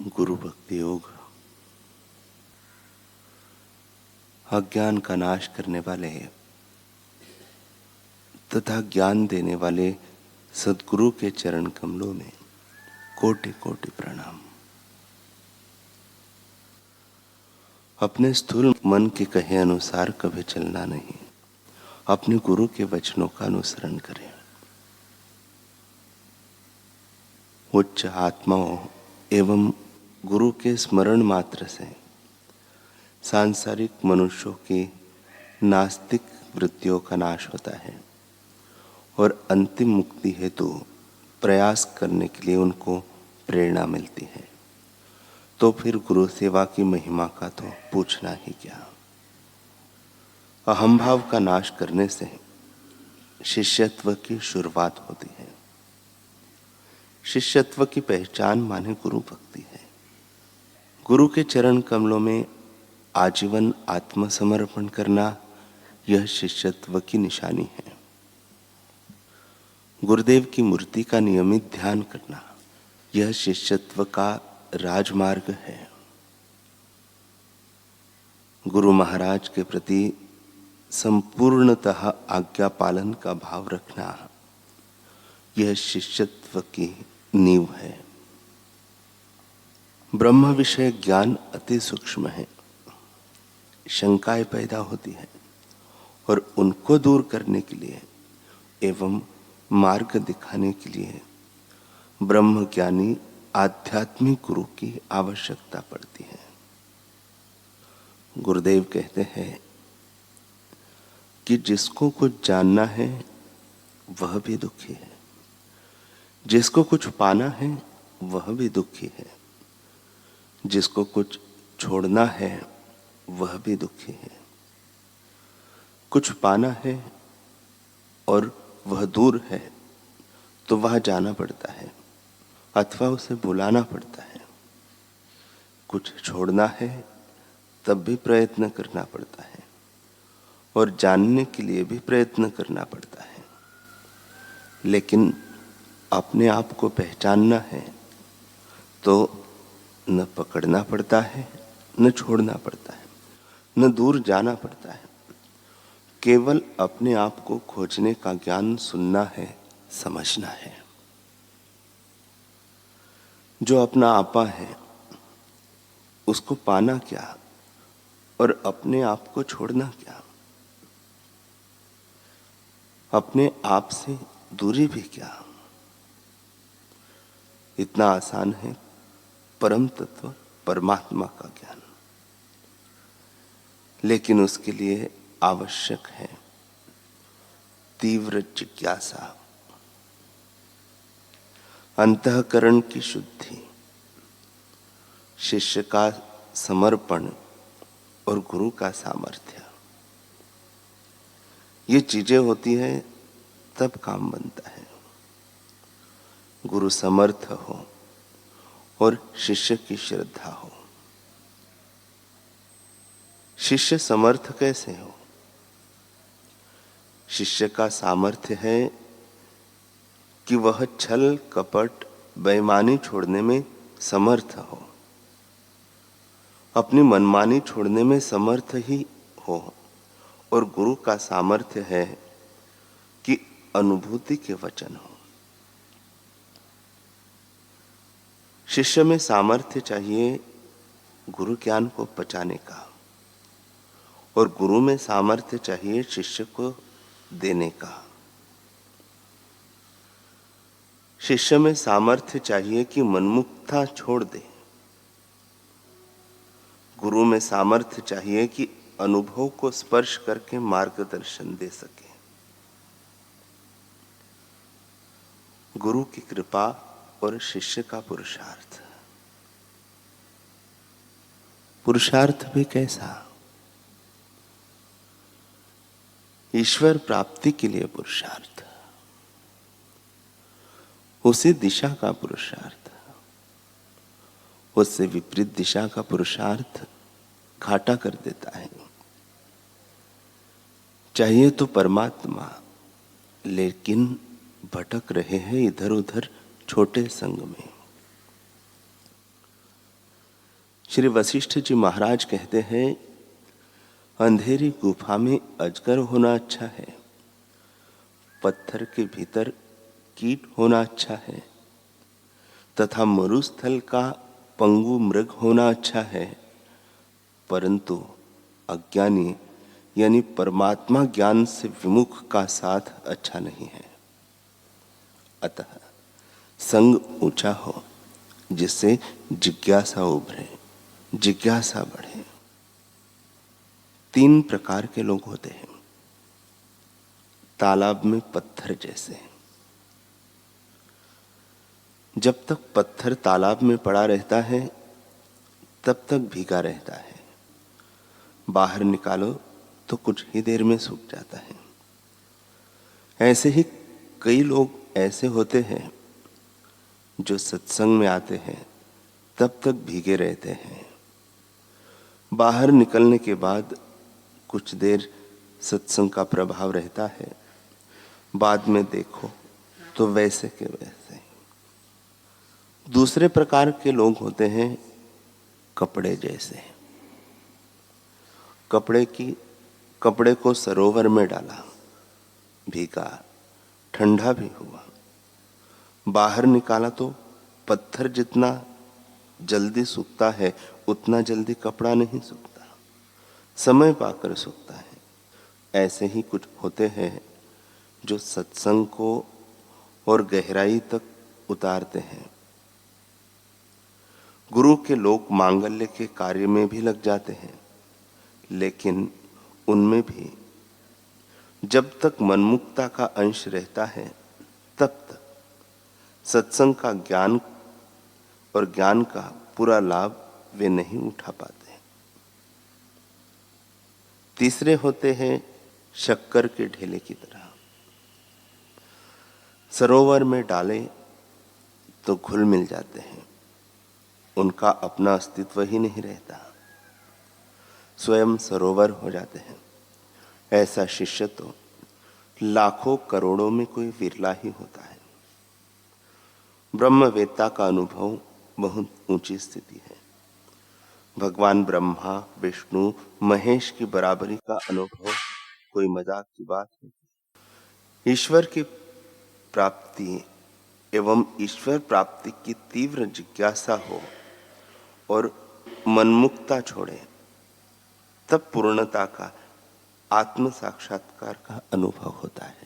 गुरु भक्ति योग अज्ञान का नाश करने वाले तथा ज्ञान देने वाले सद्गुरु के चरण कमलों में कोटि कोटि प्रणाम। अपने स्थूल मन के कहे अनुसार कभी चलना नहीं, अपने गुरु के वचनों का अनुसरण करें। उच्च आत्माओं एवं गुरु के स्मरण मात्र से सांसारिक मनुष्यों की नास्तिक वृत्तियों का नाश होता है और अंतिम मुक्ति हेतु प्रयास करने के लिए उनको प्रेरणा मिलती है। तो फिर गुरु सेवा की महिमा का तो पूछना ही क्या। अहंभाव का नाश करने से शिष्यत्व की शुरुआत होती है। शिष्यत्व की पहचान माने गुरु भक्ति है। गुरु के चरण कमलों में आजीवन आत्मसमर्पण करना यह शिष्यत्व की निशानी है। गुरुदेव की मूर्ति का नियमित ध्यान करना यह शिष्यत्व का राजमार्ग है। गुरु महाराज के प्रति संपूर्णतः आज्ञा पालन का भाव रखना यह शिष्यत्व की नींव है। ब्रह्म विषय ज्ञान अति सूक्ष्म है, शंकाएं पैदा होती है और उनको दूर करने के लिए एवं मार्ग दिखाने के लिए ब्रह्म ज्ञानी आध्यात्मिक गुरु की आवश्यकता पड़ती है। गुरुदेव कहते हैं कि जिसको कुछ जानना है वह भी दुखी है, जिसको कुछ पाना है वह भी दुखी है, जिसको कुछ छोड़ना है वह भी दुखी है। कुछ पाना है और वह दूर है तो वह जाना पड़ता है अथवा उसे बुलाना पड़ता है। कुछ छोड़ना है तब भी प्रयत्न करना पड़ता है और जानने के लिए भी प्रयत्न करना पड़ता है। लेकिन अपने आप को पहचानना है तो न पकड़ना पड़ता है न छोड़ना पड़ता है, न दूर जाना पड़ता है। केवल अपने आप को खोजने का ज्ञान सुनना है, समझना है। जो अपना आपा है उसको पाना क्या और अपने आप को छोड़ना क्या। अपने आप से दूरी भी क्या। इतना आसान है परम तत्व परमात्मा का ज्ञान, लेकिन उसके लिए आवश्यक है तीव्र जिज्ञासा, अंतःकरण की शुद्धि, शिष्य का समर्पण और गुरु का सामर्थ्य। ये चीजें होती है तब काम बनता है। गुरु समर्थ हो और शिष्य की श्रद्धा हो। शिष्य समर्थ कैसे हो। शिष्य का सामर्थ्य है कि वह छल कपट बेईमानी छोड़ने में समर्थ हो, अपनी मनमानी छोड़ने में समर्थ ही हो। और गुरु का सामर्थ्य है कि अनुभूति के वचन हो। शिष्य में सामर्थ्य चाहिए गुरु ज्ञान को पचाने का और गुरु में सामर्थ्य चाहिए शिष्य को देने का। शिष्य में सामर्थ्य चाहिए कि मनमुक्ता छोड़ दे। गुरु में सामर्थ्य चाहिए कि अनुभव को स्पर्श करके मार्गदर्शन दे सके। गुरु की कृपा और शिष्य का पुरुषार्थ। पुरुषार्थ भी कैसा। ईश्वर प्राप्ति के लिए पुरुषार्थ, उसी दिशा का पुरुषार्थ। उससे विपरीत दिशा का पुरुषार्थ घाटा कर देता है। चाहिए तो परमात्मा, लेकिन भटक रहे हैं इधर उधर छोटे संग में। श्री वशिष्ठ जी महाराज कहते हैं, अंधेरी गुफा में अजगर होना अच्छा है, पत्थर के भीतर कीट होना अच्छा है, तथा मरुस्थल का पंगु मृग होना अच्छा है, परंतु अज्ञानी यानी परमात्मा ज्ञान से विमुख का साथ अच्छा नहीं है। अतः संग ऊंचा हो जिससे जिज्ञासा उभरे, जिज्ञासा बढ़े। 3 प्रकार के लोग होते हैं। तालाब में पत्थर जैसे। जब तक पत्थर तालाब में पड़ा रहता है तब तक भीगा रहता है, बाहर निकालो तो कुछ ही देर में सूख जाता है। ऐसे ही कई लोग ऐसे होते हैं जो सत्संग में आते हैं तब तक भीगे रहते हैं, बाहर निकलने के बाद कुछ देर सत्संग का प्रभाव रहता है, बाद में देखो तो वैसे के वैसे। दूसरे प्रकार के लोग होते हैं कपड़े जैसे। कपड़े को सरोवर में डाला, भीगा, ठंडा भी हुआ, बाहर निकाला तो पत्थर जितना जल्दी सूखता है उतना जल्दी कपड़ा नहीं सूखता, समय पाकर सूखता है। ऐसे ही कुछ होते हैं जो सत्संग को और गहराई तक उतारते हैं। गुरु के लोग मांगल्य के कार्य में भी लग जाते हैं, लेकिन उनमें भी जब तक मनमुक्ता का अंश रहता है तब तक सत्संग का ज्ञान और ज्ञान का पूरा लाभ वे नहीं उठा पाते। तीसरे होते हैं शक्कर के ढेले की तरह। सरोवर में डाले तो घुल मिल जाते हैं, उनका अपना अस्तित्व ही नहीं रहता, स्वयं सरोवर हो जाते हैं। ऐसा शिष्य तो लाखों करोड़ों में कोई विरला ही होता है। ब्रह्मवेत्ता का अनुभव बहुत ऊंची स्थिति है। भगवान ब्रह्मा, विष्णु, महेश की बराबरी का अनुभव कोई मजाक की बात नहीं। ईश्वर की प्राप्ति एवं ईश्वर प्राप्ति की तीव्र जिज्ञासा हो और मनमुक्ता छोड़े, तब पूर्णता का आत्म साक्षात्कार का अनुभव होता है।